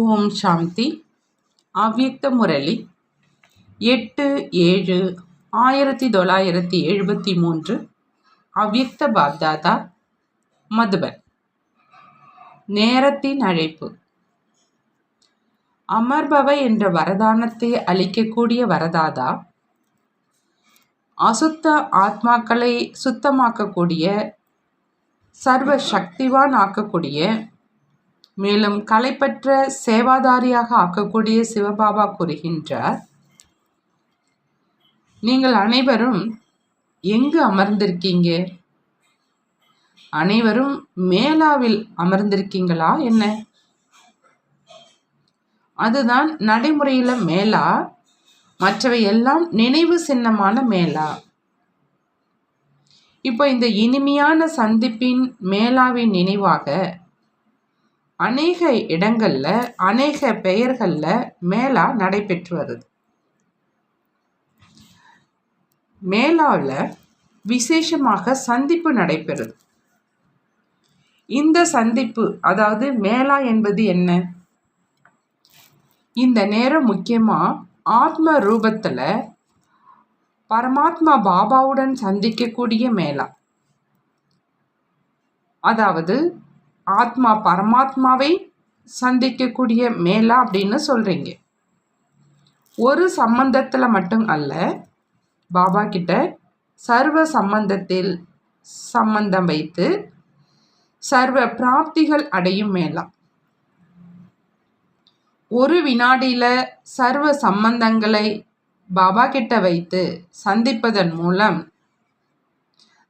ஓம் சாந்தி. அவ்யக்த முரளி 8/7/1973. அவ்யக்த பாப்தாதா, மதுபன். நேரத்தின் அழைப்பு. அமர்பவ என்ற வரதானத்தை அளிக்கக்கூடிய வரதாதா, அசுத்த ஆத்மாக்களை சுத்தமாக்கக்கூடிய, சர்வ சக்திவான் ஆக்கக்கூடிய, மேலும் கலைப்பற்ற சேவாதாரியாக ஆக்கக்கூடிய சிவபாபா கூறுகின்றார், நீங்கள் அனைவரும் எங்கு அமர்ந்திருக்கீங்க? அனைவரும் மேலாவில் அமர்ந்திருக்கீங்களா என்ன? அதுதான் நடைமுறையில மேலா, மற்றவை எல்லாம் நினைவு சின்னமான மேலா. இப்போ இந்த இனிமையான சந்திப்பின் மேலாவின் நினைவாக அநேக இடங்கள்ல அநேக பெயர்கள்ல மேலா நடைபெற்று வருது. மேலாவில் விசேஷமாக சந்திப்பு நடைபெறுது. இந்த சந்திப்பு, அதாவது மேலா என்பது என்ன? இந்த நேரம் முக்கியமா ஆத்ம ரூபத்துல பரமாத்மா பாபாவுடன் சந்திக்கக்கூடிய மேலா. அதாவது ஆத்மா பரமாத்மாவை சந்திக்கக்கூடிய மேலா அப்படின்னு சொல்றீங்க. ஒரு சம்பந்தத்துல மட்டும் அல்ல, பாபா கிட்ட சர்வ சம்பந்தத்தில் சம்பந்தம் வைத்து சர்வ பிராப்திகள் அடையும் மேலா. ஒரு வினாடியில சர்வ சம்பந்தங்களை பாபா கிட்ட வைத்து சந்திப்பதன் மூலம்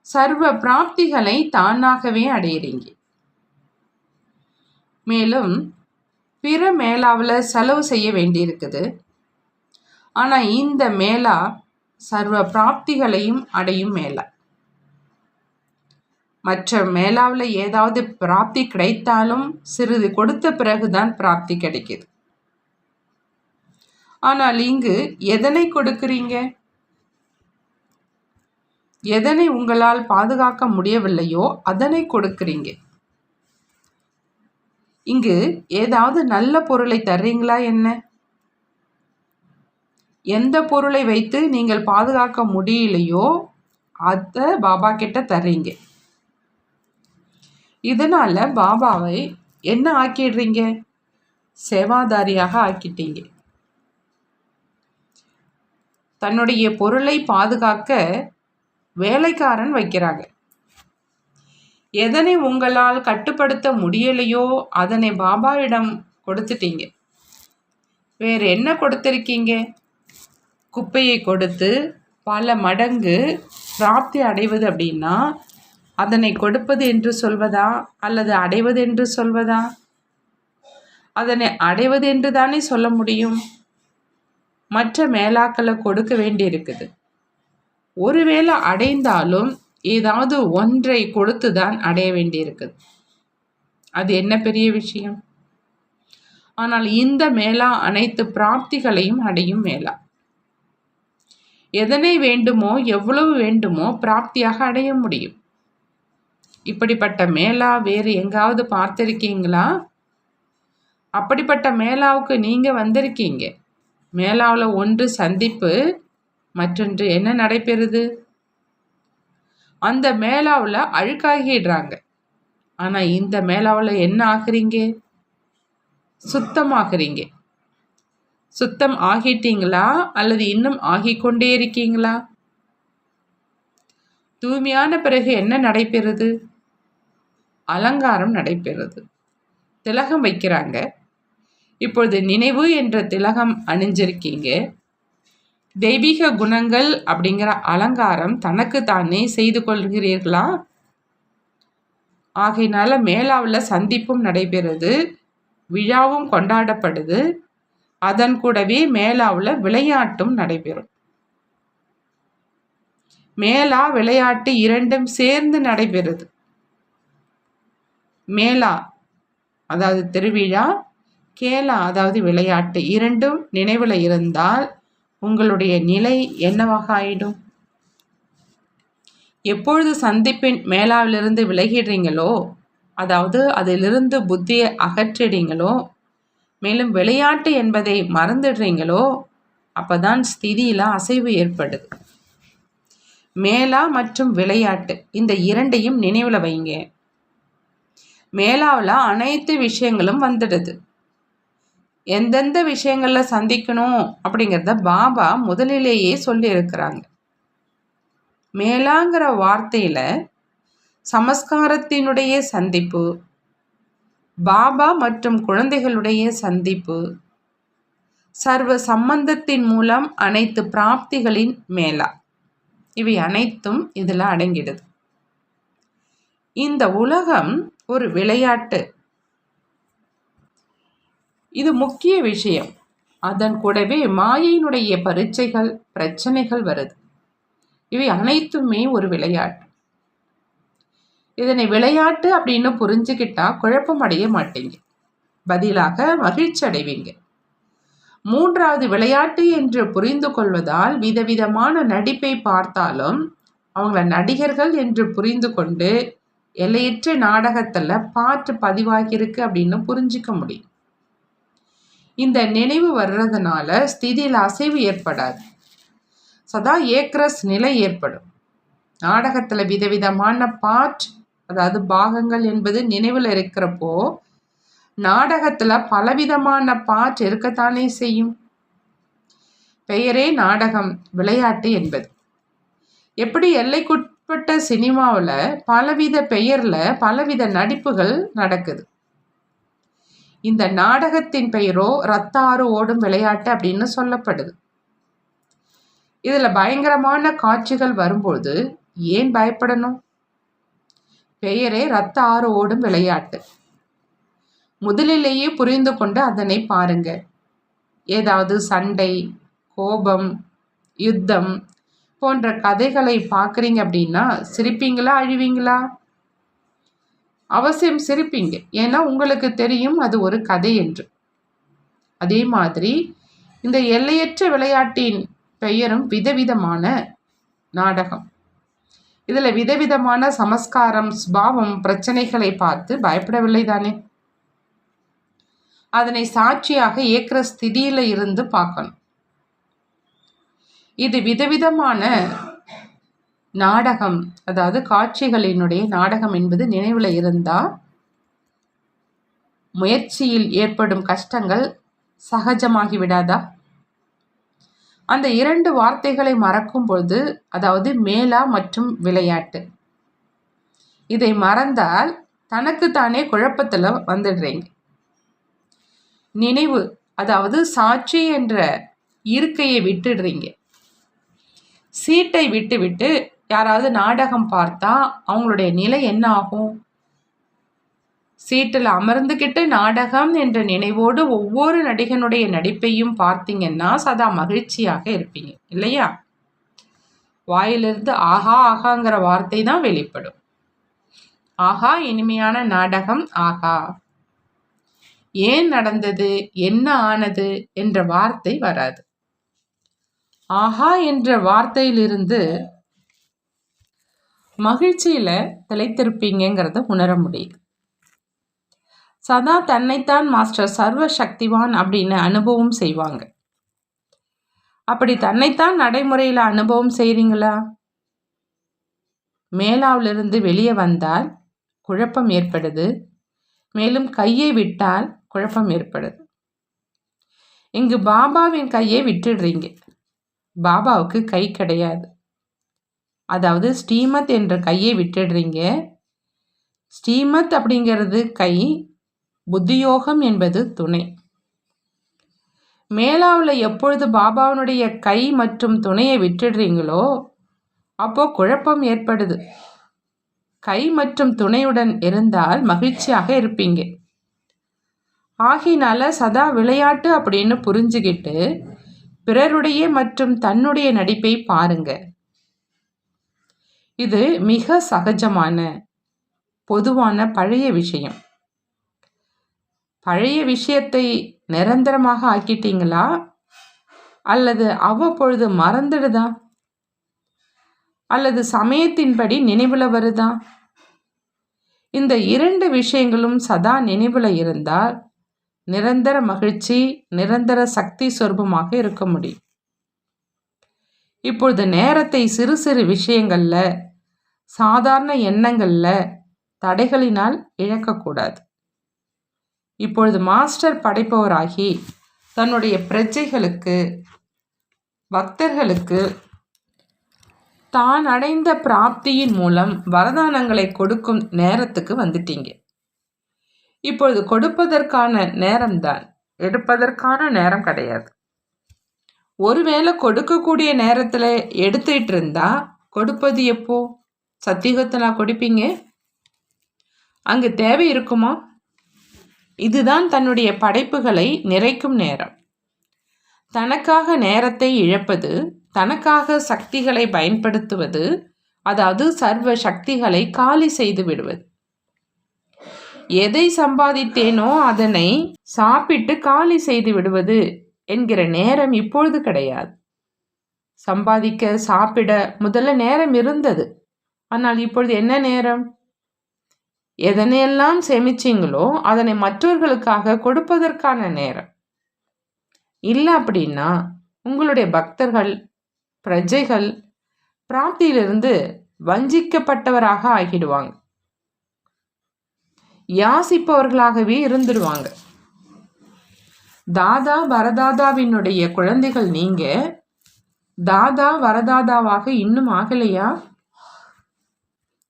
சர்வ பிராப்திகளை தானாகவே அடையிறீங்க. மேலும் பிற மேலாவில் செலவு செய்ய வேண்டியிருக்குது. ஆனால் இந்த மேலா சர்வ பிராப்திகளையும் அடையும் மேலா. மற்ற மேலாவில் ஏதாவது பிராப்தி கிடைத்தாலும் சிறிது கொடுத்த பிறகுதான் பிராப்தி கிடைக்குது. ஆனால் இங்கு எதனை கொடுக்கிறீங்க? எதனை உங்களால் பாதுகாக்க முடியவில்லையோ அதனை கொடுக்கிறீங்க. இங்கு ஏதாவது நல்ல பொருளை தர்றீங்களா என்ன? எந்த பொருளை வைத்து நீங்கள் பாதுகாக்க முடியலையோ அதை பாபா கிட்ட தர்றீங்க. இதனால பாபாவை என்ன ஆக்கிடுறீங்க? சேவாதாரியாக ஆக்கிட்டீங்க. தன்னுடைய பொருளை பாதுகாக்க வேலைக்காரன் வைக்கிறாங்க. எதனை உங்களால் கட்டுப்படுத்த முடியலையோ அதனை பாபாவிடம் கொடுத்துட்டீங்க. வேற என்ன கொடுத்திருக்கீங்க? குப்பையை கொடுத்து பல மடங்கு பிராப்தி அடைவது அப்படின்னா அதனை கொடுப்பது என்று சொல்வதா அல்லது அடைவது என்று சொல்வதா? அதனை அடைவது என்று தானே சொல்ல முடியும். மற்ற மேலாக்களை கொடுக்க வேண்டி இருக்குது. ஒருவேளை அடைந்தாலும் ஏதாவது ஒன்றை கொடுத்து தான் அடைய வேண்டி இருக்குது. அது என்ன பெரிய விஷயம்? ஆனால் இந்த மேலா அனைத்து பிராப்திகளையும் அடையும் மேலா. எதனை வேண்டுமோ எவ்வளவு வேண்டுமோ பிராப்தியாக அடைய முடியும். இப்படிப்பட்ட மேலா வேறு எங்காவது பார்த்திருக்கீங்களா? அப்படிப்பட்ட மேலாவுக்கு நீங்க வந்திருக்கீங்க. மேலாவில் ஒன்று சந்திப்பு, மற்றொன்று என்ன நடைபெறுது? அந்த மேலாவில் அழுக்காகிடுறாங்க. ஆனால் இந்த மேலாவில் என்ன ஆகுறீங்க? சுத்தமாகறீங்க. சுத்தம் ஆகிட்டீங்களா அல்லது இன்னும் ஆகிக்கொண்டே இருக்கீங்களா? தூய்மையான பிறகு என்ன நடைபெறுது? அலங்காரம் நடைபெறுது. திலகம் வைக்கிறாங்க. இப்பொழுது நினைவு என்ற திலகம் அணிஞ்சிருக்கீங்க. தெய்வீக குணங்கள் அப்படிங்கிற அலங்காரம் தனக்கு தானே செய்து கொள்கிறீர்களா? ஆகையினால மேலாவில் சந்திப்பும் நடைபெறுது, விழாவும் கொண்டாடப்படுது. அதன் கூடவே மேலாவில் விளையாட்டும் நடைபெறும். மேலா விளையாட்டு இரண்டும் சேர்ந்து நடைபெறுது. மேலா அதாவது திருவிழா, கேலா அதாவது விளையாட்டு, இரண்டும் நினைவில் இருந்தால் உங்களுடைய நிலை என்னவாக ஆயிடும்? எப்பொழுது சந்திப்பின் மேலாவிலிருந்து விலகிடுறீங்களோ, அதாவது அதிலிருந்து புத்தியை அகற்றிடுங்களோ, மேலும் விளையாட்டு என்பதை மறந்துடுறீங்களோ அப்பதான் ஸ்திதியில அசைவு ஏற்படுது. மேலா மற்றும் விளையாட்டு இந்த இரண்டையும் நினைவில் வைங்க. மேலாவில் அனைத்து விஷயங்களும் வந்துடுது. எந்தெந்த விஷயங்கள்ல சந்திக்கணும் அப்படிங்கிறத பாபா முதலிலேயே சொல்லி இருக்கிறாங்க. மேலாங்கிற வார்த்தையில சமஸ்காரத்தினுடைய சந்திப்பு, பாபா மற்றும் குழந்தைகளுடைய சந்திப்பு, சர்வ சம்பந்தத்தின் மூலம் அனைத்து பிராப்திகளின் மேலா, இவை அனைத்தும் இதில் அடங்கிடுது. இந்த உலகம் ஒரு விளையாட்டு, இது முக்கிய விஷயம். அதன் கூடவே மாயையினுடைய பரீட்சைகள், பிரச்சனைகள் வருது. இவை அனைத்துமே ஒரு விளையாட்டு. இதனை விளையாட்டு அப்படின்னு புரிஞ்சுக்கிட்டா குழப்பம் அடைய மாட்டீங்க, பதிலாக மகிழ்ச்சி அடைவீங்க. மூன்றாவது, விளையாட்டு என்று புரிந்து கொள்வதால் விதவிதமான நடிப்பை பார்த்தாலும் அவங்கள நடிகர்கள் என்று புரிந்து கொண்டு எல்லையற்ற நாடகத்தில் பாட்டு பதிவாகியிருக்கு அப்படின்னு புரிஞ்சிக்க முடியும். இந்த நினைவு வர்றதுனால ஸ்திதியில் அசைவு ஏற்படாது, சதா ஏக்ரஸ் நிலை ஏற்படும். நாடகத்தில் விதவிதமான பாட், அதாவது பாகங்கள் என்பது நினைவில் இருக்கிறப்போ நாடகத்தில் பலவிதமான பாட் இருக்கத்தானே செய்யும். பெயரே நாடகம், விளையாட்டு என்பது. எப்படி எல்லைக்குட்பட்ட சினிமாவில் பலவித பெயரில் பலவித நடிப்புகள் நடக்குது. இந்த நாடகத்தின் பெயரோ ரத்த ஆறு ஓடும் விளையாட்டு அப்படின்னு சொல்லப்படுது. இதில் பயங்கரமான காட்சிகள் வரும்போது ஏன் பயப்படணும்? பெயரே ரத்த ஆறு ஓடும் விளையாட்டு. முதலிலேயே புரிந்து கொண்டு அதனை பாருங்க. ஏதாவது சண்டை, கோபம், யுத்தம் போன்ற கதைகளை பார்க்குறீங்க அப்படின்னா சிரிப்பீங்களா, அழுவீங்களா? அவசியம் சிரிப்பீங்க, ஏன்னா உங்களுக்கு தெரியும் அது ஒரு கதை என்று. அதே மாதிரி இந்த எல்லையற்ற விளையாட்டின் பெயரும் விதவிதமான நாடகம். இதில் விதவிதமான சமஸ்காரம், ஸ்பாவம், பிரச்சனைகளை பார்த்து பயப்படவில்லை தானே? அதனை சாட்சியாக ஏக்கிற ஸ்திதியில இருந்து பார்க்கணும். இது விதவிதமான நாடகம், அதாவது காட்சிகளினுடைய நாடகம் என்பது நினைவில் இருந்தால் முயற்சியில் ஏற்படும் கஷ்டங்கள் சகஜமாகி விடாதா? அந்த இரண்டு வார்த்தைகளை மறக்கும் பொழுது, அதாவது மேலா மற்றும் விளையாட்டு, இதை மறந்தால் தனக்கு தானே குழப்பத்தில் வந்துடுறீங்க. நினைவு, அதாவது சாட்சி என்ற இருக்கையை விட்டுடுறீங்க. சீட்டை விட்டு விட்டு யாராவது நாடகம் பார்த்தா அவங்களுடைய நிலை என்ன ஆகும்? சீட்டில் அமர்ந்துக்கிட்டு நாடகம் என்ற நினைவோடு ஒவ்வொரு நடிகனுடைய நடிப்பையும் பார்த்தீங்கன்னா சதா மகிழ்ச்சியாக இருப்பீங்க இல்லையா? வாயிலிருந்து ஆஹா ஆகாங்கிற வார்த்தை தான் வெளிப்படும். ஆஹா, இனிமையான நாடகம், ஆஹா. ஏன் நடந்தது, என்ன ஆனது என்ற வார்த்தை வராது. ஆஹா என்ற வார்த்தையிலிருந்து மகிழ்ச்சியில திளைத்திருப்பீங்கிறத உணர முடியுது. சதா தன்னைத்தான் மாஸ்டர் சர்வ சக்திவான் அப்படின்னு அனுபவம் செய்வாங்க. அப்படி தன்னைத்தான் நடைமுறையில் அனுபவம் செய்கிறீங்களா? மேலாவிலிருந்து வெளியே வந்தால் குழப்பம் ஏற்படுது, மேலும் கையை விட்டால் குழப்பம் ஏற்படுது. இங்கு பாபாவின் கையை விட்டுடுறீங்க. பாபாவுக்கு கை கிடையாது, அதாவது ஸ்ரீமத் என்ற கையை விட்டுடுறீங்க. ஸ்ரீமத் அப்படிங்கிறது கை, புத்தியோகம் என்பது துணை. மேலாவில் எப்பொழுது பாபாவினுடைய கை மற்றும் துணையை விட்டுடுறீங்களோ அப்போ குழப்பம் ஏற்படுது. கை மற்றும் துணையுடன் இருந்தால் மகிழ்ச்சியாக இருப்பீங்க. ஆகினால சதா விளையாட்டு அப்படின்னு புரிஞ்சுக்கிட்டு பிறருடைய மற்றும் தன்னுடைய நடிப்பை பாருங்க. இது மிக சகஜமான பொதுவான பழைய விஷயம். பழைய விஷயத்தை நிரந்தரமாக ஆக்கிட்டீங்களா அல்லது அவ்வப்பொழுது மறந்துடுதா அல்லது சமயத்தின்படி நினைவில் வருதா? இந்த இரண்டு விஷயங்களும் சதா நினைவில் இருந்தால் நிரந்தர மகிழ்ச்சி, நிரந்தர சக்தி சொரூபமாக இருக்க முடியும். இப்பொழுது நேரத்தை சிறு சிறு விஷயங்கள்ல, சாதாரண எண்ணங்கள்ல தடைகளினால் இழக்கக்கூடாது. இப்பொழுது மாஸ்டர் படைப்பவராகி தன்னுடைய பிரஜைகளுக்கு, பக்தர்களுக்கு தான் அடைந்த பிராப்தியின் மூலம் வரதானங்களை கொடுக்கும் நேரத்துக்கு வந்துட்டீங்க. இப்பொழுது கொடுப்பதற்கான நேரம்தான், எடுப்பதற்கான நேரம் கிடையாது. ஒருவேளை கொடுக்கக்கூடிய நேரத்தில் எடுத்துட்டு இருந்தா கொடுப்பது எப்போ? சத்தியுகத்துல கொடுப்பீங்க? அங்கு தேவை இருக்குமா? இதுதான் தன்னுடைய படைப்புகளை நிறைக்கும் நேரம். தனக்காக நேரத்தை இழப்பது, தனக்காக சக்திகளை பயன்படுத்துவது, அதாவது சர்வ சக்திகளை காலி செய்து விடுவது. எதை சம்பாதித்தேனோ அதனை சாப்பிட்டு காலி செய்து விடுவது என்கிற நேரம் இப்பொழுது கிடையாது. சம்பாதிக்க, சாப்பிட முதல்ல நேரம் இருந்தது. ஆனால் இப்பொழுது என்ன நேரம்? எதனையெல்லாம் சேமிச்சிங்களோ அதனை மற்றவர்களுக்காக கொடுப்பதற்கான நேரம். இல்லை அப்படின்னா உங்களுடைய பக்தர்கள், பிரஜைகள் பிராப்தியிலிருந்து வஞ்சிக்கப்பட்டவராக ஆகிடுவாங்க, யாசிப்பவர்களாகவே இருந்துடுவாங்க. தாதா வரதாதாவினுடைய குழந்தைகள் நீங்க. தாதா வரதாதாவாக இன்னும் ஆகலையா?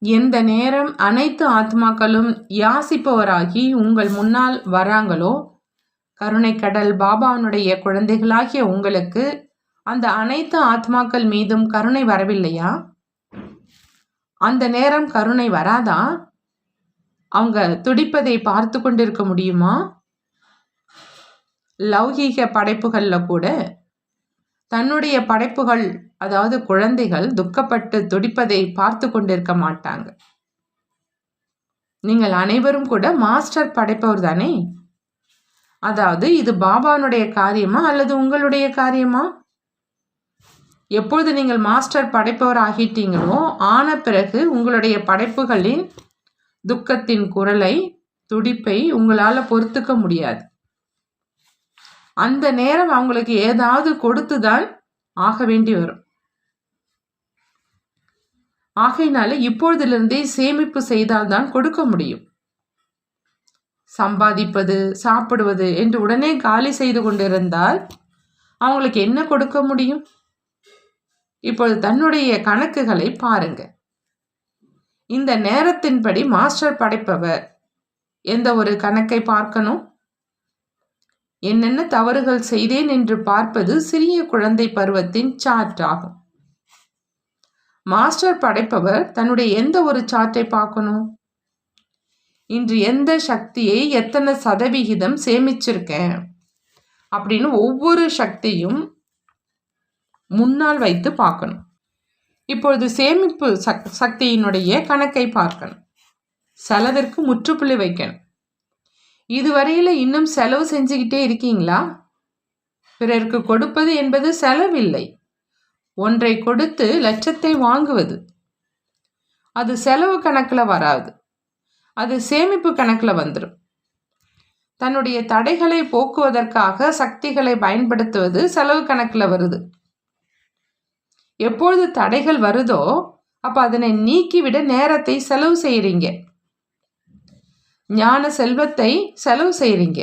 எந்த நேரம் அனைத்து ஆத்மாக்களும் யாசிப்பவராகி உங்கள் முன்னால் வராங்களோ, கருணை கடல் பாபாவுடைய குழந்தைகளாகிய உங்களுக்கு அந்த அனைத்து ஆத்மாக்கள் மீதும் கருணை வரவில்லையா? அந்த நேரம் கருணை வராதா? அவங்க துடிப்பதை பார்த்து கொண்டிருக்க முடியுமா? லௌகீக படைப்புகள்ல கூட தன்னுடைய படைப்புகள், அதாவது குழந்தைகள் துக்கப்பட்டு துடிப்பதை பார்த்து கொண்டிருக்க மாட்டாங்க. நீங்கள் அனைவரும் கூட மாஸ்டர் படைப்பவர் தானே? அதாவது இது பாபானுடைய காரியமா அல்லது உங்களுடைய காரியமா? எப்பொழுது நீங்கள் மாஸ்டர் படைப்பவர் ஆகிட்டீங்களோ ஆன பிறகு உங்களுடைய படைப்புகளின் துக்கத்தின் குரலை, துடிப்பை உங்களால பொறுத்துக்க முடியாது. அந்த நேரம் அவங்களுக்கு ஏதாவது கொடுத்துதான் ஆக வேண்டி வரும். ஆகையினால இப்பொழுதிலிருந்தே சேமிப்பு செய்தால்தான் கொடுக்க முடியும். சம்பாதிப்பது, சாப்பிடுவது என்று உடனே காலி செய்து கொண்டிருந்தால் அவங்களுக்கு என்ன கொடுக்க முடியும்? இப்பொழுது தன்னுடைய கணக்குகளை பாருங்க. இந்த நேரத்தின்படி மாஸ்டர் படைப்பவர் எந்த ஒரு கணக்கை பார்க்கணும்? என்னென்ன தவறுகள் செய்தேன் என்று பார்ப்பது சிறிய குழந்தை பருவத்தின் சார்ட் ஆகும். மாஸ்டர் படைப்பவர் தன்னுடைய எந்த ஒரு சார்ட்டை பார்க்கணும்? இன்று எந்த சக்தியை எத்தனை சதவிகிதம் சேமிச்சிருக்கேன் அப்படின்னு ஒவ்வொரு சக்தியும் முன்னால் வைத்து பார்க்கணும். இப்பொழுது சேமிப்பு சக்தியினுடைய கணக்கை பார்க்கணும். செலவிற்கு முற்றுப்புள்ளி வைக்கணும். இதுவரையில் இன்னும் செலவு செஞ்சுக்கிட்டே இருக்கீங்களா? பிறருக்கு கொடுப்பது என்பது செலவில்லை. ஒன்றை கொடுத்து லட்சத்தை வாங்குவது அது செலவு கணக்கில் வராது, அது சேமிப்பு கணக்கில் வந்துடும். தன்னுடைய தடைகளை போக்குவதற்காக சக்திகளை பயன்படுத்துவது செலவு கணக்கில் வருது. எப்பொழுது தடைகள் வருதோ அப்போ அதனை நீக்கிவிட நேரத்தை செலவு செய்கிறீங்க, ஞான செல்வத்தை செலவு செய்கிறீங்க.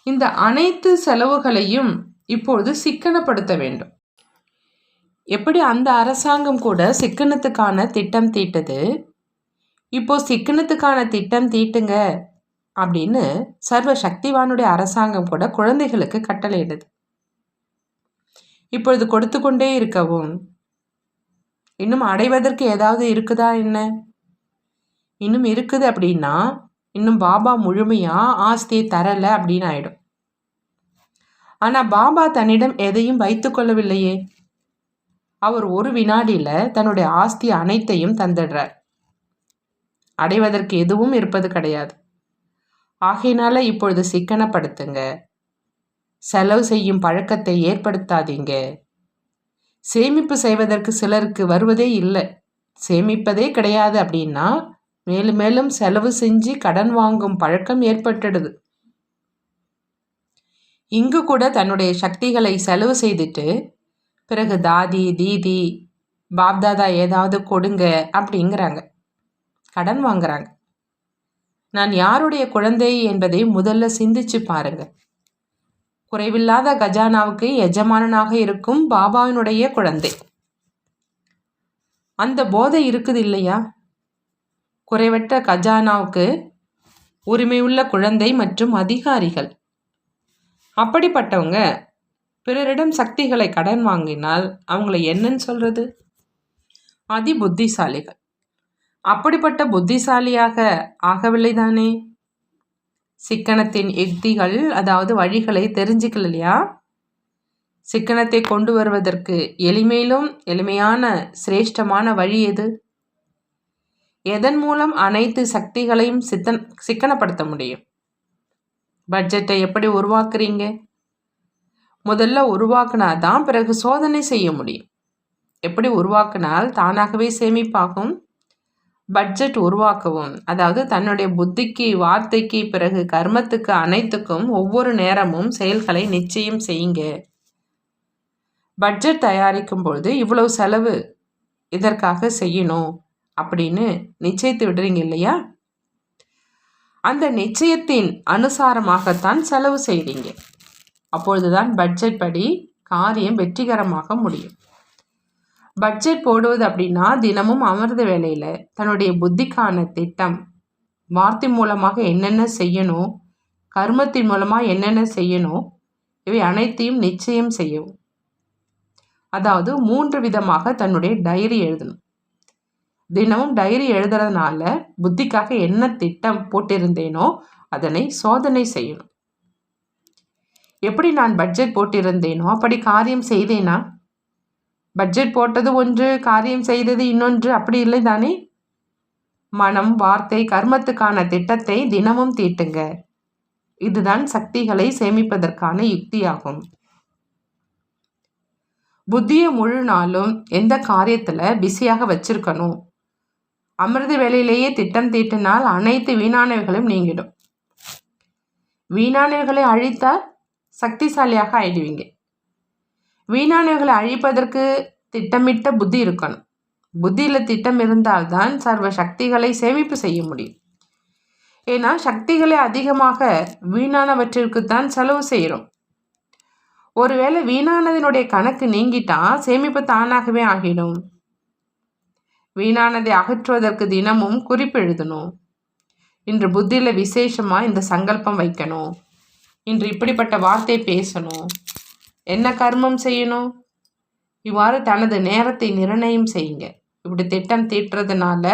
இந்த அனைத்து செலவுகளையும் இப்பொழுது சிக்கனப்படுத்த வேண்டும். எப்படி அந்த அரசாங்கம் கூட சிக்கனத்துக்கான திட்டம் தீட்டுது, இப்போ சிக்கனத்துக்கான திட்டம் தீட்டுங்க அப்படின்னு சர்வ சக்திவானுடைய அரசாங்கம் கூட குழந்தைகளுக்கு கட்டளையிடுது. இப்பொழுது கொடுத்து கொண்டே இருக்கவும், இன்னும் அடைவதற்கு ஏதாவது இருக்குதா என்ன? இன்னும் இருக்குது அப்படின்னா இன்னும் பாபா முழுமையா ஆஸ்தியை தரலை அப்படின்னு ஆயிடும். ஆனா பாபா தன்னிடம் எதையும் வைத்து கொள்ளவில்லையே. அவர் ஒரு வினாடியில தன்னுடைய ஆஸ்தி அனைத்தையும் தந்துடுறார். அடைவதற்கு எதுவும் இருப்பது கிடையாது. ஆகையினால இப்பொழுது சிக்கனப்படுத்துங்க. செலவு செய்யும் பழக்கத்தை ஏற்படுத்தாதீங்க. சேமிப்பு செய்வதற்கு சிலருக்கு வருவதே இல்லை, சேமிப்பதே கிடையாது அப்படின்னா மேலும் மேலும் செலவு செஞ்சு கடன் வாங்கும் பழக்கம் ஏற்பட்டுடுது. இங்கு கூட தன்னுடைய சக்திகளை செலவு செய்துட்டு பிறகு தாதி தீதி பாப்தாதா ஏதாவது கொடுங்க அப்படிங்கிறாங்க, கடன் வாங்குறாங்க. நான் யாருடைய குழந்தை என்பதை முதல்ல சிந்திச்சு பாருங்க. குறைவில்லாத கஜானாவுக்கு எஜமானனாக இருக்கும் பாபாவினுடைய குழந்தை. அந்த போதை இருக்குது இல்லையா? குறைவற்ற கஜானாவுக்கு உரிமையுள்ள குழந்தை மற்றும் அதிகாரிகள். அப்படிப்பட்டவங்க பிறரிடம் சக்திகளை கடன் வாங்கினால் அவங்கள என்னன்னு சொல்றது? அதி புத்திசாலிகள். அப்படிப்பட்ட புத்திசாலியாக ஆகவில்லை தானே? சிக்கனத்தின் யுக்திகள், அதாவது வழிகளை தெரிஞ்சுக்கலையா? சிக்கனத்தை கொண்டு வருவதற்கு எளிமையிலும் எளிமையான சிரேஷ்டமான வழி எது? எதன் மூலம் அனைத்து சக்திகளையும் சிக்கனப்படுத்த முடியும்? பட்ஜெட்டை எப்படி உருவாக்குறீங்க? முதல்ல உருவாக்குனாதான் பிறகு சோதனை செய்ய முடியும். எப்படி உருவாக்குனால் தானாகவே சேமிப்பாகும்? பட்ஜெட் உருவாக்கவும், அதாவது தன்னுடைய புத்திக்கு, வார்த்தைக்கு, பிறகு கர்மத்துக்கு, அனைத்துக்கும் ஒவ்வொரு நேரமும் செயல்களை நிச்சயம் செய்யுங்க. பட்ஜெட் தயாரிக்கும் பொழுது இவ்வளவு செலவு இதற்காக செய்யணும் அப்படின்னு நிச்சயித்து விடுறீங்க இல்லையா? அந்த நிச்சயத்தின் அனுசாரமாகத்தான் செலவு செய்கிறீங்க. அப்பொழுதுதான் பட்ஜெட் படி காரியம் வெற்றிகரமாக முடியும். பட்ஜெட் போடுவது அப்படின்னா தினமும் அமர்ந்த வேலையில் தன்னுடைய புத்திக்கான திட்டம், வார்த்தை மூலமாக என்னென்ன செய்யணும், கர்மத்தின் மூலமாக என்னென்ன செய்யணும், இவை அனைத்தையும் நிச்சயம் செய்யவும். அதாவது 3 விதமாக தன்னுடைய டைரி எழுதணும். தினமும் டைரி எழுதுறதுனால புத்திக்காக என்ன திட்டம் போட்டிருந்தேனோ அதனை சோதனை செய்யணும். எப்படி நான் பட்ஜெட் போட்டிருந்தேனோ அப்படி காரியம் செய்தேனா? பட்ஜெட் போட்டது ஒன்று, காரியம் செய்தது இன்னொன்று, அப்படி இல்லை தானே? மனம், வார்த்தை, கர்மத்துக்கான திட்டத்தை தினமும் தீட்டுங்க. இதுதான் சக்திகளை சேமிப்பதற்கான யுக்தியாகும். புத்தியை முழு நாளும் எந்த காரியத்தில் பிஸியாக வச்சிருக்கணும். அமிர்த வேலையிலேயே திட்டம் தீட்டினால் அனைத்து வீணானவைகளும் நீங்கிடும். வீணானவைகளை அழித்தால் சக்திசாலியாக ஆயிடுவீங்க. வீணானவைகளை அழிப்பதற்கு திட்டமிட்ட புத்தி இருக்கணும். புத்தியில் திட்டம் இருந்தால்தான் சர்வ சக்திகளை சேமிப்பு செய்ய முடியும். ஏன்னா சக்திகளை அதிகமாக வீணானவற்றிற்குத்தான் செலவு செய்கிறோம். ஒருவேளை வீணானதனுடைய கணக்கு நீங்கிட்டா சேமிப்பு தானாகவே ஆகிடும். வீணானதை அகற்றுவதற்கு தினமும் குறிப்பு எழுதணும். இன்று புத்தியில் விசேஷமாக இந்த சங்கல்பம் வைக்கணும். இன்று இப்படிப்பட்ட வார்த்தை பேசணும். என்ன கர்மம் செய்யணும்? இவ்வாறு தனது நேரத்தை நிர்ணயம் செய்யுங்க. இப்படி திட்டம் தீட்டுறதுனால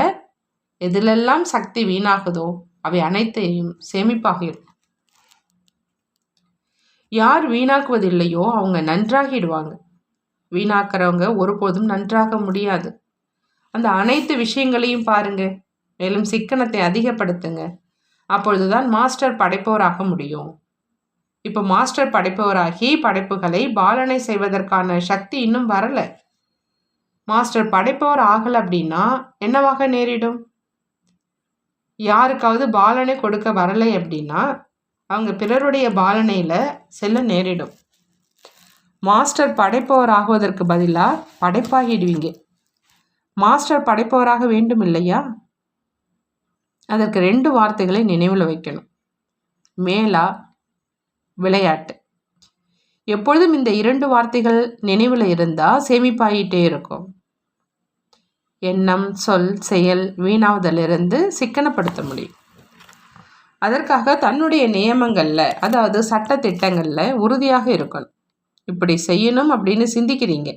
எதிலெல்லாம் சக்தி வீணாகுதோ அவை அனைத்தையும் சேமிப்பாகிடும். யார் வீணாக்குவதில்லையோ அவங்க நன்றாகிடுவாங்க. வீணாக்குறவங்க ஒருபோதும் நன்றாக முடியாது. அந்த அனைத்து விஷயங்களையும் பாருங்க. மேலும் சிக்கனத்தை அதிகப்படுத்துங்க. அப்பொழுதுதான் மாஸ்டர் படைப்பவராக முடியும். இப்போ மாஸ்டர் படைப்பவராகி படைப்புகளை பாலனை செய்வதற்கான சக்தி இன்னும் வரல. மாஸ்டர் படைப்பவர் ஆகலை அப்படின்னா என்னவாக நேரிடும்? யாருக்காவது பாலனை கொடுக்க வரலை அப்படின்னா அவங்க பிறருடைய பாலனையில் செல்ல நேரிடும். மாஸ்டர் படைப்பவர் ஆகுவதற்கு பதிலாக படைப்பாகிடுவீங்க. மாஸ்டர் படைப்பவராக வேண்டும் இல்லையா? அதற்கு 2 வார்த்தைகளை நினைவில் வைக்கணும். மேலா, விளையாட்டு. எப்பொழுதும் இந்த 2 வார்த்தைகள் நினைவில் இருந்தால் சேமிப்பாகிட்டே இருக்கும். எண்ணம், சொல், செயல் வீணாவதிலிருந்து சிக்கனப்படுத்த முடியும். அதற்காக தன்னுடைய நியமங்களில், அதாவது சட்ட திட்டங்களில் உறுதியாக இருக்கணும். இப்படி செய்யணும் அப்படின்னு சிந்திக்கிறீங்க.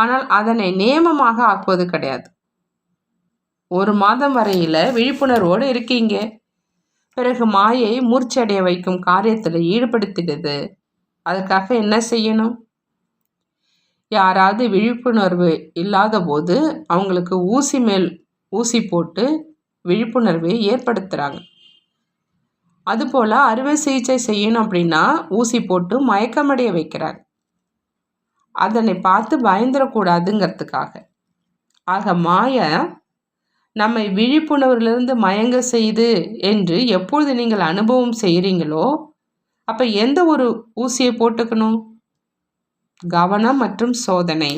ஆனால் அதனை நியமமாக ஆக்குவது கிடையாது. 1 மாதம் வரையில் விழிப்புணர்வோடு இருக்கீங்க. பிறகு மாயை மூர்ச்சடைய வைக்கும் காரியத்தில் ஈடுபடுத்திடுது. அதற்காக என்ன செய்யணும்? யாராவது விழிப்புணர்வு இல்லாத போது அவங்களுக்கு ஊசி மேல் ஊசி போட்டு விழிப்புணர்வை ஏற்படுத்துகிறாங்க. அதுபோல் அறுவை சிகிச்சை செய்யணும் அப்படின்னா ஊசி போட்டு மயக்கமடைய வைக்கிறாங்க. அதனை பார்த்து பயந்துடக்கூடாதுங்கிறதுக்காக. ஆக மாயை நம்மை விழிப்புணர்விலிருந்து மயங்க செய்து என்று எப்பொழுது நீங்கள் அனுபவம் செய்கிறீங்களோ அப்போ எந்த ஒரு ஊசியை போட்டுக்கணும்? கவனம் மற்றும் சோதனை,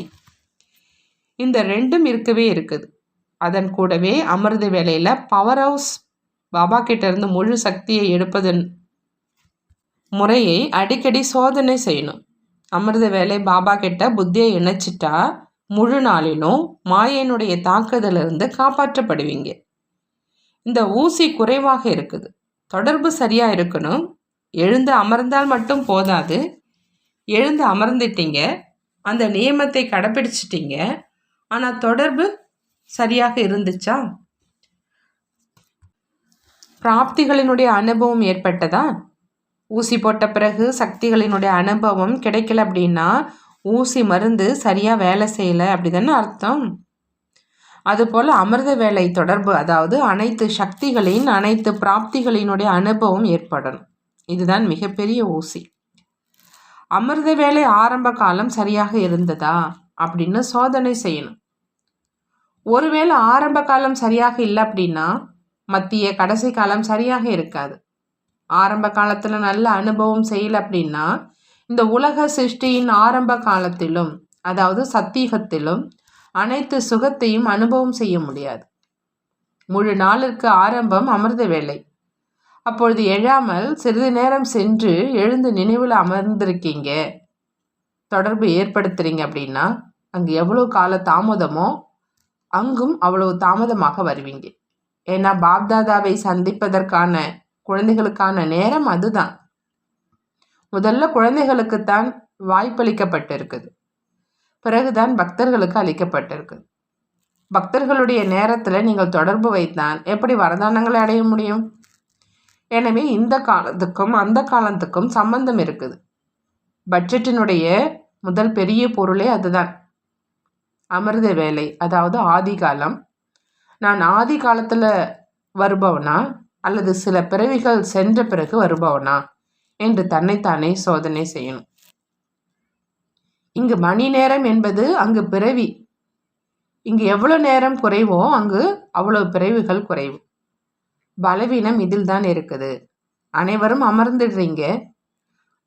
இந்த ரெண்டும் இருக்கவே இருக்குது. அதன் கூடவே அமிர்த வேளையில் பவர் ஹவுஸ் பாபா கிட்ட இருந்து முழு சக்தியை எடுப்பதன் முறையை அடிக்கடி சோதனை செய்யணும். அமிர்த வேலை பாபா கிட்ட புத்தியை இணைச்சிட்டா முழு நாளிலும் மாயனுடைய தாக்குதலிருந்து காப்பாற்றப்படுவீங்க. இந்த ஊசி குறைவாக இருக்குது, தொடர்பு சரியாக இருக்கணும். எழுந்து அமர்ந்தால் மட்டும் போதாது. எழுந்து அமர்ந்துட்டீங்க, அந்த நியமத்தை கடைப்பிடிச்சிட்டீங்க, ஆனால் தொடர்பு சரியாக இருந்துச்சா? பிராப்திகளினுடைய அனுபவம் ஏற்பட்டதா? ஊசி போட்ட பிறகு சக்திகளினுடைய அனுபவம் கிடைக்கல அப்படின்னா ஊசி மருந்து சரியாக வேலை செய்யலை அப்படி தானே அர்த்தம். அதுபோல் அமிர்த வேலை தொடர்பு, அதாவது அனைத்து சக்திகளின் அனைத்து பிராப்திகளினுடைய அனுபவம் ஏற்படணும். இதுதான் மிகப்பெரிய ஊசி. அமிர்த வேலை ஆரம்ப காலம் சரியாக இருந்ததா அப்படின்னு சோதனை செய்யணும். ஒருவேளை ஆரம்ப காலம் சரியாக இல்லை அப்படின்னா மத்திய கடைசி காலம் சரியாக இருக்காது. ஆரம்ப காலத்தில் நல்ல அனுபவம் செய்யலை அப்படின்னா இந்த உலக சிருஷ்டியின் ஆரம்ப காலத்திலும், அதாவது சத்தியுகத்திலும் அனைத்து சுகத்தையும் அனுபவம் செய்ய முடியாது. முழு நாளிற்கு ஆரம்பம் அமிர்த வேலை. அப்பொழுது எழாமல் சிறிது நேரம் சென்று எழுந்து நினைவில் அமர்ந்திருக்கீங்க, தொடர்பு ஏற்படுத்துறீங்க அப்படின்னா அங்கு எவ்வளோ கால தாமதமோ அங்கும் அவ்வளவு தாமதமாக வருவீங்க. ஏன்னா பாப்தாதாவை சந்திப்பதற்கான குழந்தைகளுக்கான நேரம் அதுதான். முதல்ல குழந்தைகளுக்குத்தான் வாய்ப்பளிக்கப்பட்டிருக்குது, பிறகுதான் பக்தர்களுக்கு அளிக்கப்பட்டிருக்குது. பக்தர்களுடைய நேரத்தில் நீங்கள் தொடர்பு வைத்தான் எப்படி வரதானங்களை அடைய முடியும்? எனவே இந்த காலத்துக்கும் அந்த காலத்துக்கும் சம்பந்தம் இருக்குது. பட்ஜெட்டினுடைய முதல் பெரிய பொருளே அதுதான், அமிர்த வேலை, அதாவது ஆதி காலம். நான் ஆதி காலத்தில் வருபவனா அல்லது சில பிறவிகள் சென்ற பிறகு வருபவனா என்று தன்னைத்தானே சோதனை செய்யணும். இங்கு மணி நேரம் என்பது அங்கு பிறவி. இங்கு எவ்வளோ நேரம் குறைவோ அங்கு அவ்வளவு பிறவிகள் குறைவு. பலவீனம் இதில் தான் இருக்குது. அனைவரும் அமர்ந்துடுறீங்க,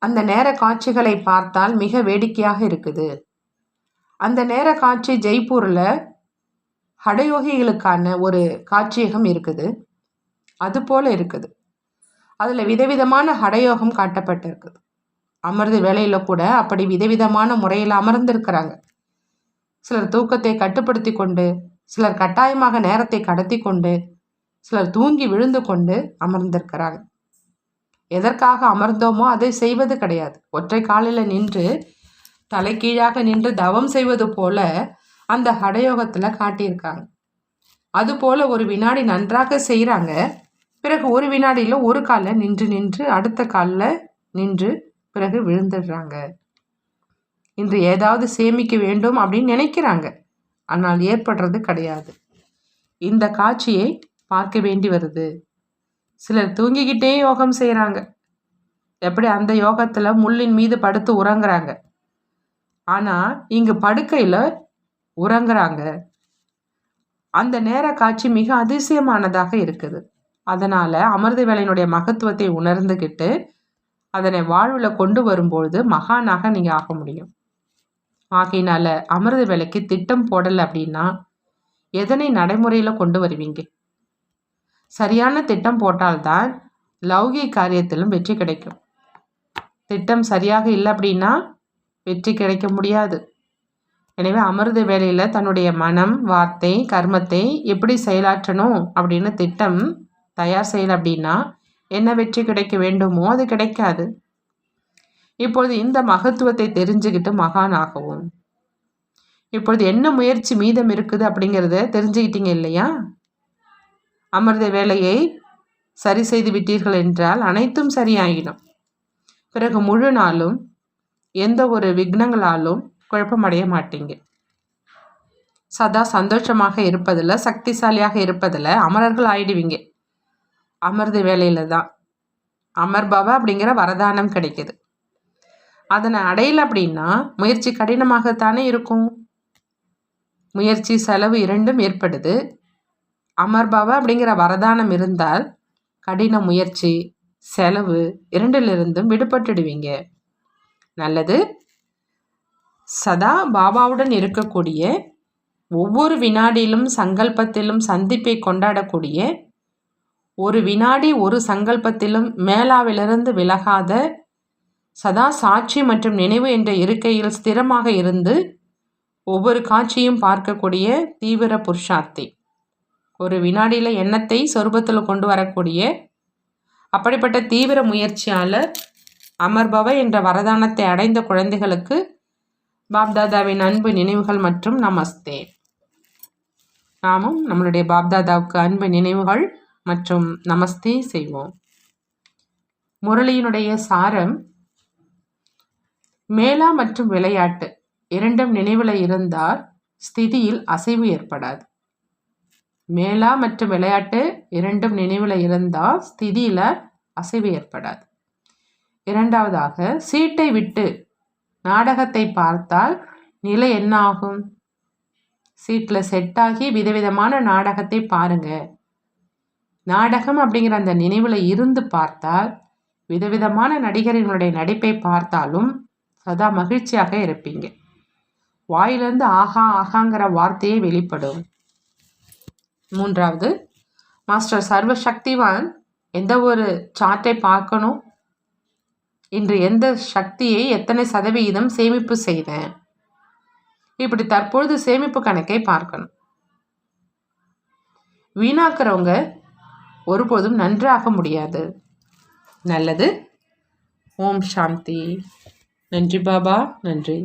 அந்த நேர காட்சிகளை பார்த்தால் மிக வேடிக்கையாக இருக்குது. அந்த நேர காட்சி ஜெய்ப்பூரில் ஹடயோகிகளுக்கான ஒரு காட்சியகம் இருக்குது, அது போல இருக்குது. அதில் விதவிதமான ஹடயோகம் காட்டப்பட்டிருக்குது. அமர்ந்த வேலையில் கூட அப்படி விதவிதமான முறையில் அமர்ந்திருக்கிறாங்க. சிலர் தூக்கத்தை கட்டுப்படுத்தி கொண்டு, சிலர் கட்டாயமாக நேரத்தை கடத்தி கொண்டு, சிலர் தூங்கி விழுந்து கொண்டு அமர்ந்திருக்கிறாங்க. எதற்காக அமர்ந்தோமோ அதை செய்வது கிடையாது. ஒற்றை காலில் நின்று தலைகீழாக நின்று தவம் செய்வது போல அந்த ஹடயோகத்தில் காட்டியிருக்காங்க. அதுபோல் ஒரு வினாடி நன்றாக செய்கிறாங்க, பிறகு ஒரு வினாடியில் ஒரு காலில் நின்று அடுத்த காலில் நின்று பிறகு விழுந்துடுறாங்க. இன்று ஏதாவது சேமிக்க வேண்டும் அப்படின்னு நினைக்கிறாங்க, ஆனால் ஏற்படுறது கிடையாது. இந்த காட்சியை பார்க்க வேண்டி வருது. சிலர் தூங்கிக்கிட்டே யோகம் செய்கிறாங்க, எப்படி அந்த யோகத்தில் முள்ளின் மீது படுத்து உறங்குறாங்க. ஆனால் இங்கு படுக்கையில் உறங்குறாங்க. அந்த நேர காட்சி மிக அதிசயமானதாக இருக்குது. அதனால் அமிர்த வேலையினுடைய மகத்துவத்தை உணர்ந்துக்கிட்டு அதனை வாழ்வில் கொண்டு வரும்பொழுது மகானாக நீங்கள் ஆக முடியும். ஆகையினால அமிர்த வேலைக்கு திட்டம் போடலை அப்படின்னா எதனை நடைமுறையில் கொண்டு வருவீங்க? சரியான திட்டம் போட்டால்தான் லௌகிக காரியத்திலும் வெற்றி கிடைக்கும். திட்டம் சரியாக இல்லை அப்படின்னா வெற்றி கிடைக்க முடியாது. எனவே அமிர்த வேலையில் தன்னுடைய மனம், வார்த்தை, கர்மத்தை எப்படி செயலாற்றணும் அப்படின்னு திட்டம் தயார் செய்யலை அப்படின்னா என்ன வெற்றி கிடைக்க வேண்டுமோ அது கிடைக்காது. இப்பொழுது இந்த மகத்துவத்தை தெரிஞ்சுக்கிட்டு மகான் ஆகவும், இப்பொழுது என்ன முயற்சி மீதம் இருக்குது அப்படிங்கிறத தெரிஞ்சுக்கிட்டீங்க இல்லையா? அமிர்த வேலையை சரி செய்து விட்டீர்கள் என்றால் அனைத்தும் சரியாகிடும். பிறகு முழு நாளும் எந்த ஒரு விக்னங்களாலும் குழப்பமடைய மாட்டீங்க. சதா சந்தோஷமாக இருப்பதில், சக்திசாலியாக இருப்பதில் அமரர்கள் ஆயிடுவீங்க. அமிர்த வேலையில் தான் அமர்பவ அப்படிங்கிற வரதானம் கிடைக்கிது. அதனை அடையலை அப்படின்னா முயற்சி கடினமாகத்தானே இருக்கும். முயற்சி செலவு இரண்டும் ஏற்படுது. அமர்பவ அப்படிங்கிற வரதானம் இருந்தால் கடின முயற்சி, செலவு இரண்டிலிருந்தும் விடுபட்டுடுவீங்க. நல்லது. சதா பாபாவுடன் இருக்கக்கூடிய, ஒவ்வொரு வினாடியிலும் சங்கல்பத்திலும் சந்திப்பை கொண்டாடக்கூடிய, ஒரு வினாடி ஒரு சங்கல்பத்திலும் மேலாவிலிருந்து விலகாத, சதா சாட்சி மற்றும் நினைவு என்ற இருக்கையில் ஸ்திரமாக இருந்து ஒவ்வொரு காட்சியும் பார்க்கக்கூடிய தீவிர புருஷார்த்தி. ஒரு வினாடியில் எண்ணத்தை சொரூபத்தில் கொண்டு வரக்கூடிய அப்படிப்பட்ட தீவிர முயற்சியாளர் அமர்பவ என்ற வரதானத்தை அடைந்த குழந்தைகளுக்கு பாப்தாதாவின் அன்பு நினைவுகள் மற்றும் நமஸ்தே. நாமும் நம்மளுடைய பாப்தாதாவுக்கு அன்பு நினைவுகள் மற்றும் நமஸ்தே செய்வோம். முரளியினுடைய சாரம், மேலா மற்றும் விளையாட்டு இரண்டும் நினைவில் இருந்தால் ஸ்திதியில் அசைவு ஏற்படாது. மேலா மற்றும் விளையாட்டு இரண்டும் நினைவில் இருந்தால் ஸ்திதியில் அசைவு ஏற்படாது. இரண்டாவதாக, சீட்டை விட்டு நாடகத்தை பார்த்தால் நிலை என்ன ஆகும்? சீட்டில் செட்டாகி விதவிதமான நாடகத்தை பாருங்க. நாடகம் அப்படிங்கிற அந்த நினைவில் இருந்து பார்த்தால் விதவிதமான நடிகர்களுடைய நடிப்பை பார்த்தாலும் சதா மகிழ்ச்சியாக இருப்பீங்க. வாயிலிருந்து ஆஹா ஆகாங்கிற வார்த்தையே வெளிப்படும். மூன்றாவது, மாஸ்டர் சர்வசக்திவான் எந்த ஒரு சார்ட்டை பார்க்கணும், இன்று எந்த சக்தியை எத்தனை சதவிகிதம் சேமிப்பு செய்தேன், இப்படி தற்பொழுது சேமிப்பு கணக்கை பார்க்கணும். வீணாக்கிறவங்க ஒருபோதும் நன்றாக முடியாது. நல்லது. ஓம் சாந்தி. நன்றி பாபா. நன்றி.